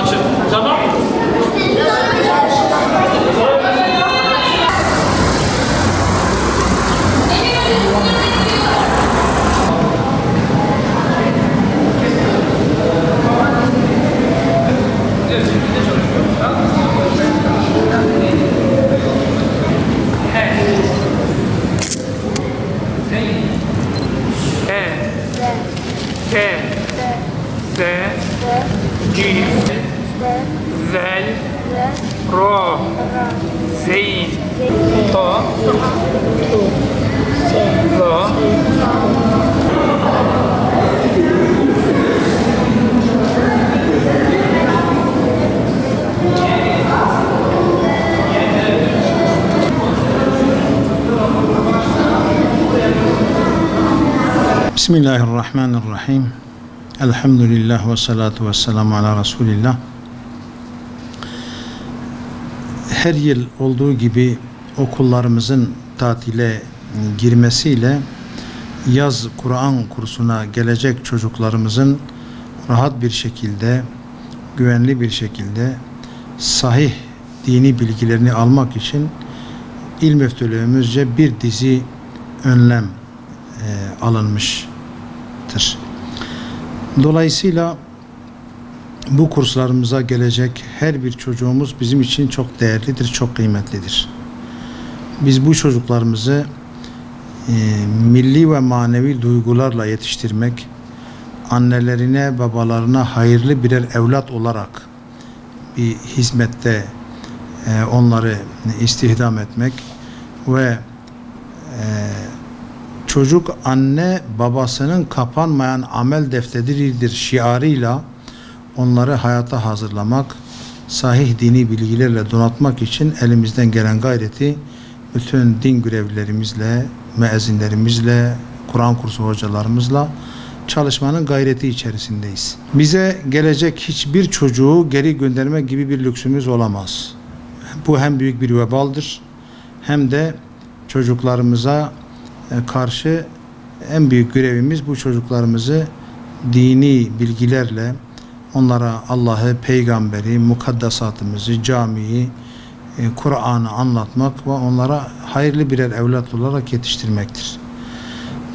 Açın. Tamam mı? Ro, zeyn, to, lo. Bismillahirrahmanirrahim. Elhamdülillah ve salatu ve selamu ala Resulillah. Her yıl olduğu gibi okullarımızın tatile girmesiyle yaz Kur'an kursuna gelecek çocuklarımızın rahat bir şekilde, güvenli bir şekilde sahih dini bilgilerini almak için İl Müftülüğümüzce bir dizi önlem alınmıştır. Dolayısıyla bu kurslarımıza gelecek her bir çocuğumuz bizim için çok değerlidir, çok kıymetlidir. Biz bu çocuklarımızı milli ve manevi duygularla yetiştirmek, annelerine, babalarına hayırlı birer evlat olarak bir hizmette onları istihdam etmek ve çocuk anne babasının kapanmayan amel defteridir şiarıyla onları hayata hazırlamak, sahih dini bilgilerle donatmak için elimizden gelen gayreti bütün din görevlilerimizle, müezzinlerimizle, Kur'an kursu hocalarımızla çalışmanın gayreti içerisindeyiz. Bize gelecek hiçbir çocuğu geri gönderme gibi bir lüksümüz olamaz. Bu hem büyük bir vebaldır hem de çocuklarımıza karşı en büyük görevimiz bu çocuklarımızı dini bilgilerle onlara Allah'ı, peygamberi, mukaddesatımızı, camiyi, Kur'an'ı anlatmak ve onlara hayırlı birer evlat olarak yetiştirmektir.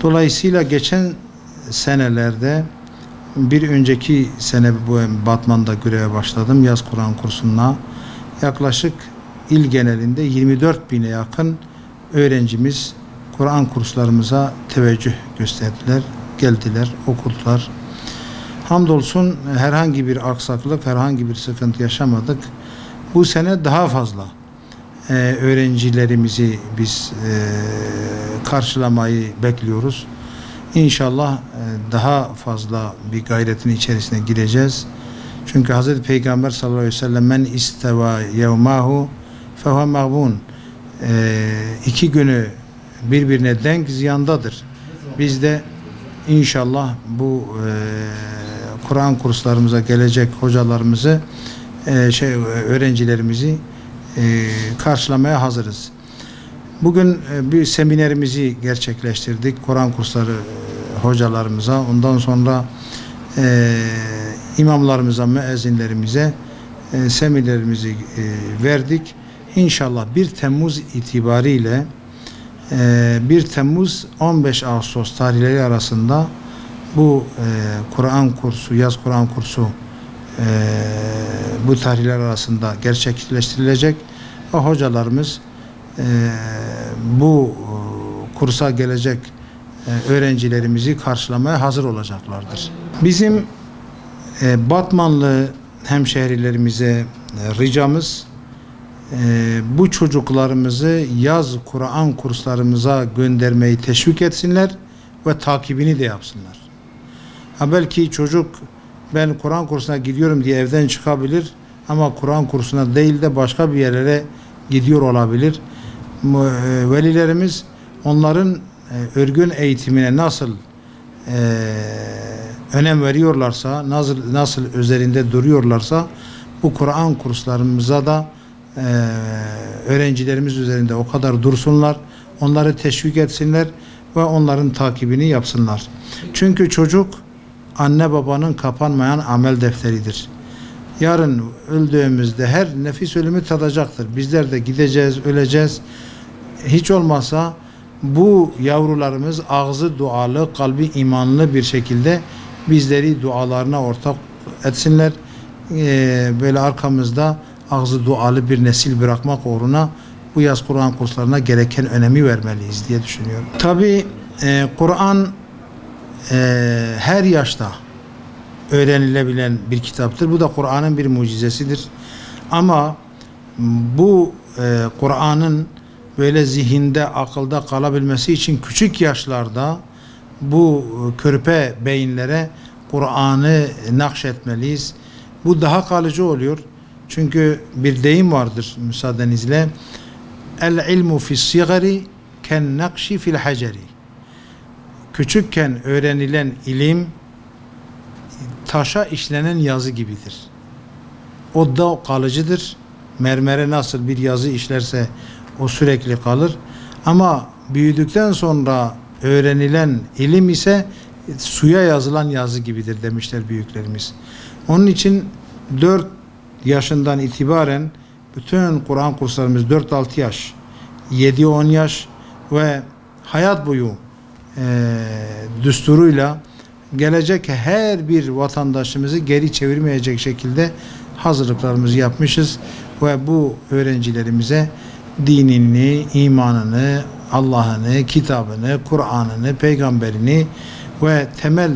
Dolayısıyla geçen senelerde bir önceki sene bu Batman'da göreve başladım yaz Kur'an kursuna. Yaklaşık il genelinde 24.000'e yakın öğrencimiz Kur'an kurslarımıza teveccüh gösterdiler, geldiler, okudular. Hamdolsun herhangi bir aksaklık, herhangi bir sıkıntı yaşamadık. Bu sene daha fazla öğrencilerimizi biz karşılamayı bekliyoruz. İnşallah daha fazla bir gayretin içerisine gireceğiz. Çünkü Hz. Peygamber sallallahu aleyhi ve sellem men isteva yevmahu fehuve mağbun. 2 günü birbirine denk ziyandadır. Biz de inşallah bu Kur'an kurslarımıza gelecek hocalarımızı, öğrencilerimizi karşılamaya hazırız. Bugün bir seminerimizi gerçekleştirdik. Kur'an kursları hocalarımıza, ondan sonra imamlarımıza, müezzinlerimize seminerimizi verdik. İnşallah 1 Temmuz itibariyle 1 Temmuz 15 Ağustos tarihleri arasında bu Kur'an kursu, yaz Kur'an kursu bu tarihler arasında gerçekleştirilecek ve hocalarımız bu kursa gelecek öğrencilerimizi karşılamaya hazır olacaklardır. Bizim Batmanlı hemşehrilerimize ricamız bu çocuklarımızı yaz Kur'an kurslarımıza göndermeyi teşvik etsinler ve takibini de yapsınlar. Belki çocuk ben Kur'an kursuna gidiyorum diye evden çıkabilir ama Kur'an kursuna değil de başka bir yerlere gidiyor olabilir. Velilerimiz onların örgün eğitimine nasıl önem veriyorlarsa, nasıl üzerinde duruyorlarsa bu Kur'an kurslarımıza da öğrencilerimiz üzerinde o kadar dursunlar, onları teşvik etsinler ve onların takibini yapsınlar. Çünkü çocuk anne babanın kapanmayan amel defteridir. Yarın öldüğümüzde her nefis ölümü tadacaktır. Bizler de gideceğiz, öleceğiz. Hiç olmazsa bu yavrularımız ağzı dualı, kalbi imanlı bir şekilde bizleri dualarına ortak etsinler. Böyle arkamızda ağzı dualı bir nesil bırakmak uğruna bu yaz Kur'an kurslarına gereken önemi vermeliyiz diye düşünüyorum. Tabii Kur'an her yaşta öğrenilebilen bir kitaptır. Bu da Kur'an'ın bir mucizesidir. Ama bu Kur'an'ın böyle zihinde, akılda kalabilmesi için küçük yaşlarda bu körpe beyinlere Kur'an'ı nakşetmeliyiz. Bu daha kalıcı oluyor. Çünkü bir deyim vardır müsaadenizle. El ilmu fis sigari ken nakşi fil haceri. Küçükken öğrenilen ilim taşa işlenen yazı gibidir. O da kalıcıdır. Mermere nasıl bir yazı işlerse o sürekli kalır. Ama büyüdükten sonra öğrenilen ilim ise suya yazılan yazı gibidir demişler büyüklerimiz. Onun için 4 yaşından itibaren bütün Kur'an kurslarımız 4-6 yaş, 7-10 yaş ve hayat boyu düsturuyla gelecek her bir vatandaşımızı geri çevirmeyecek şekilde hazırlıklarımızı yapmışız ve bu öğrencilerimize dinini, imanını, Allah'ını, kitabını, Kur'an'ını, peygamberini ve temel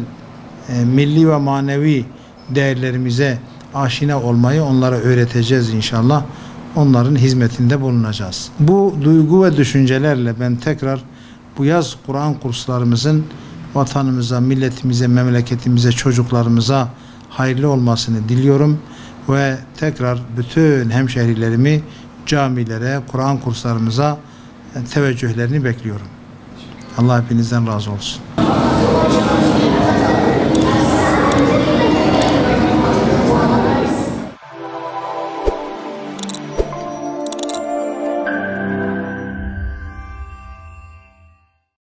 milli ve manevi değerlerimize aşina olmayı onlara öğreteceğiz inşallah. Onların hizmetinde bulunacağız. Bu duygu ve düşüncelerle ben tekrar bu yaz Kur'an kurslarımızın vatanımıza, milletimize, memleketimize, çocuklarımıza hayırlı olmasını diliyorum ve tekrar bütün hemşehrilerimi camilere, Kur'an kurslarımıza teveccühlerini bekliyorum. Allah hepinizden razı olsun.